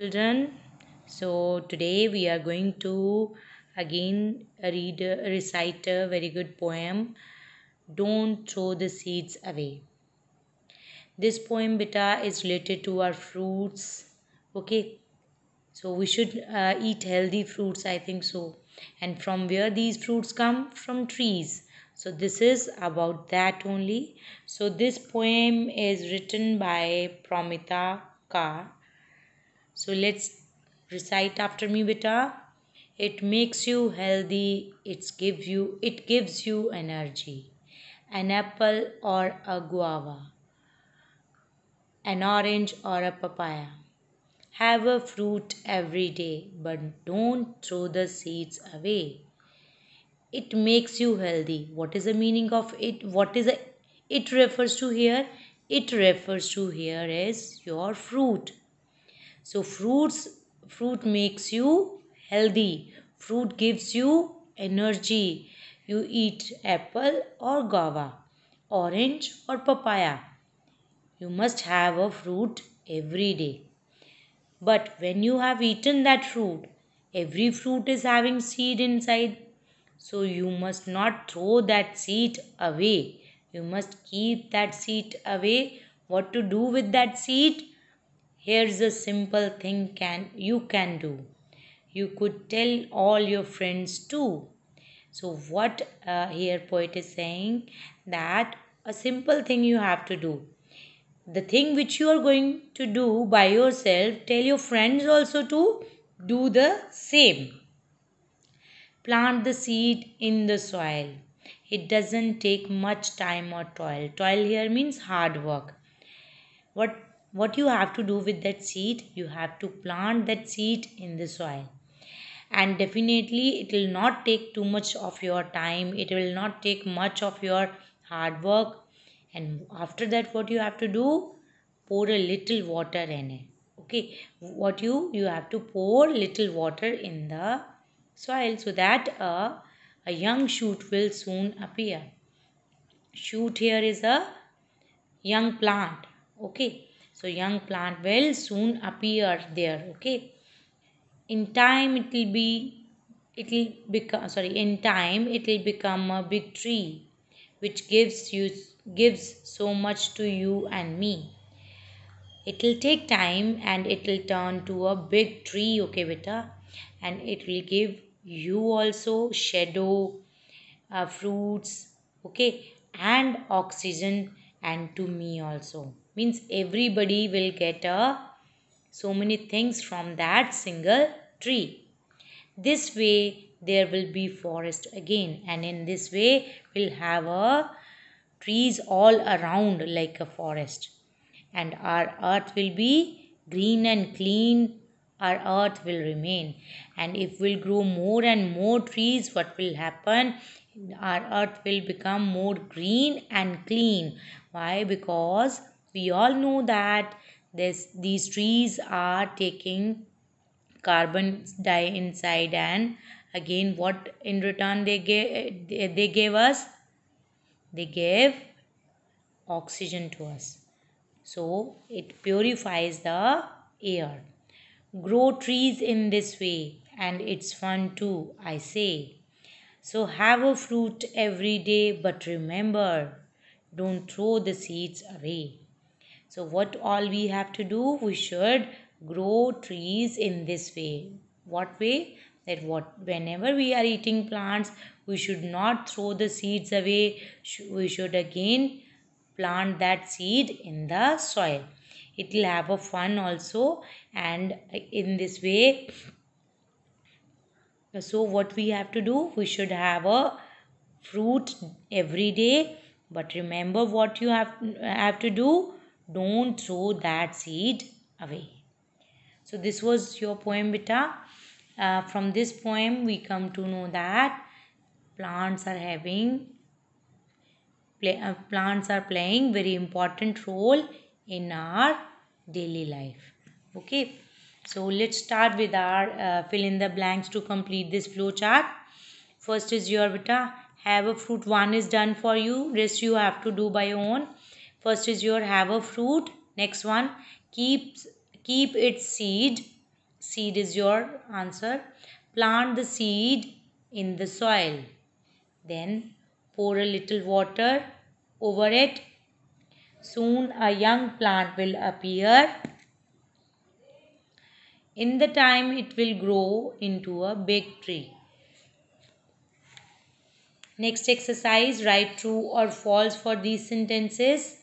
Children, so today we are going to again recite a very good poem. Don't throw the seeds away. This poem, beta, is related to our fruits. Okay, so we should eat healthy fruits, I think so. And from where these fruits come? From trees. So this is about that only. So this poem is written by Promita Kar. So let's recite after me, beta. It makes you healthy. It gives you energy. An apple or a guava, an orange or a papaya. Have a fruit every day, but don't throw the seeds away. It makes you healthy. What is the meaning of it? It refers to here? It refers to here is your fruit. So fruit makes you healthy. Fruit gives you energy. You eat apple or guava, orange or papaya. You must have a fruit every day. But when you have eaten that fruit, every fruit is having seed inside. So you must not throw that seed away. You must keep that seed away. What to do with that seed? Here's a simple thing you can do. You could tell all your friends too. So what here poet is saying that a simple thing you have to do. The thing which you are going to do by yourself, tell your friends also to do the same. Plant the seed in the soil. It doesn't take much time or toil. Toil here means hard work. what what you have to do with that seed, you have to plant that seed in the soil, and definitely it will not take too much of your time, it will not take much of your hard work. And after that, what you have to do, pour a little water in it. Okay, what you have to pour little water in the soil, so that a young shoot will soon appear. Shoot here is a young plant. Okay, so young plant will soon appear there. Okay, in time it will become a big tree which gives so much to you and me. It will take time and it will turn to a big tree. Okay, beta, and it will give you also shadow, fruits, okay, and oxygen, and to me also. Means everybody will get so many things from that single tree. This way there will be forest again, and in this way we'll have a trees all around like a forest, and our earth will be green and clean. Our earth will remain, and if we'll grow more and more trees, what will happen? Our earth will become more green and clean. Why? Because we all know that these trees are taking carbon dioxide, and again what in return they gave us? They gave oxygen to us. So it purifies the air. Grow trees in this way, and it's fun too, I say. So have a fruit every day, but remember, don't throw the seeds away. So what all we have to do? We should grow trees in this way. What way? That what whenever we are eating plants, we should not throw the seeds away. We should again plant that seed in the soil. It will have a fun also, and in this way, so what we have to do? We should have a fruit every day, but remember what you have to do. Don't throw that seed away. So this was your poem, beta. From this poem, we come to know that plants are having plants are playing very important role in our daily life. Okay, so let's start with our fill in the blanks to complete this flow chart. First is your beta, have a fruit. One is done for you, rest you have to do by your own. First is your have a fruit. Next one, keep its seed. Seed is your answer. Plant the seed in the soil. Then pour a little water over it. Soon a young plant will appear. In the time it will grow into a big tree. Next exercise, write true or false for these sentences.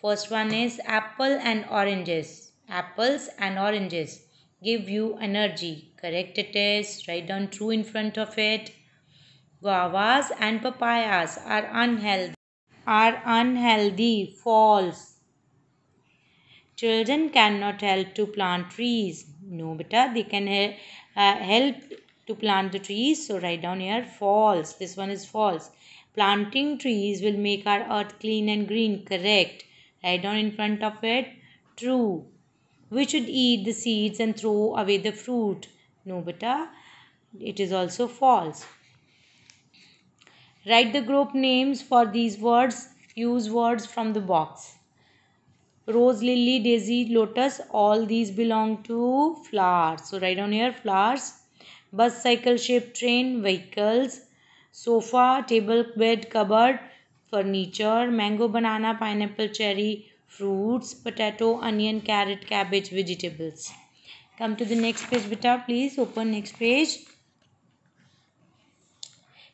First one is apple and oranges. Apples and oranges give you energy. Correct it is. Write down true in front of it. Guavas and papayas are unhealthy. False. Children cannot help to plant trees. No, beta, they can help to plant the trees. So write down here false. This one is false. Planting trees will make our earth clean and green. Correct. Write down in front of it true. We should eat the seeds and throw away the fruit. No, beta, it is also false. Write the group names for these words. Use words from the box. Rose, lily, daisy, lotus, all these belong to flowers. So write down here flowers. Bus, cycle, ship, train, vehicles. Sofa, table, bed, cupboard, furniture. Mango, banana, pineapple, cherry, fruits. Potato, onion, carrot, cabbage, vegetables. Come to the next page, beta. Please open next page.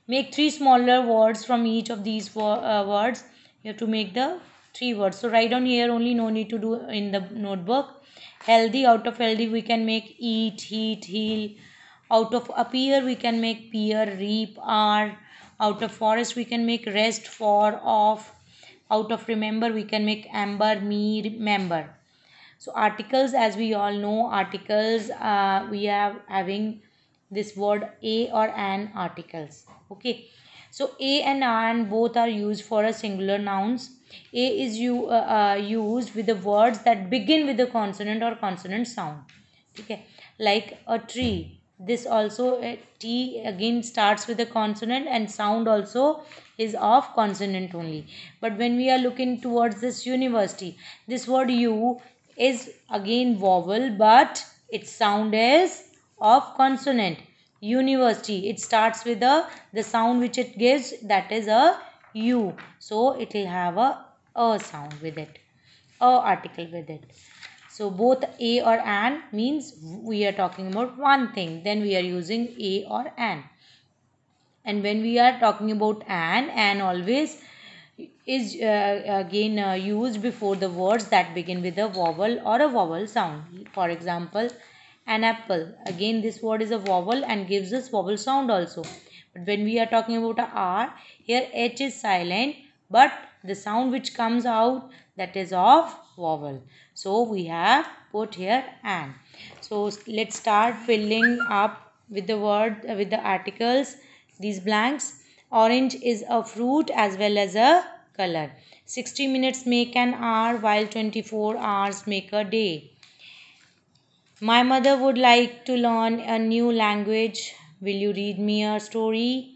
Make 3 smaller words from each of these words. You have to make the 3 words. So write down here only, no need to do in the notebook. Healthy, out of healthy we can make eat, heat, heal. Out of appear we can make peer, reap, are. Out of forest we can make rest, for, off. Out of remember we can make amber, me, remember. So articles, as we all know, articles we are having this word a or an articles. Okay, so a and an both are used for a singular nouns. A is used with the words that begin with a consonant or consonant sound. Okay, like a tree. This also T again starts with a consonant and sound also is of consonant only. But when we are looking towards this university, this word U is again vowel but its sound is of consonant. University, it starts with the sound which it gives, that is a U. So it will have a sound with it, a article with it. So both a or an means we are talking about one thing. Then we are using a or an. And when we are talking about an always is again used before the words that begin with a vowel or a vowel sound. For example, an apple. Again, this word is a vowel and gives us vowel sound also. But when we are talking about a R, here H is silent, but the sound which comes out, that is of vowel. So we have put here an. So let's start filling up with the word with the articles, these blanks. Orange is a fruit as well as a color. 60 minutes make an hour while 24 hours make a day. My mother would like to learn a new language. Will you read me a story?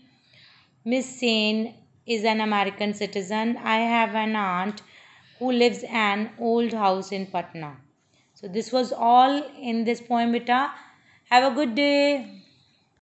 Miss Sane is an American citizen. I have an aunt who lives in an old house in Patna. So this was all in this poem, beta. Have a good day.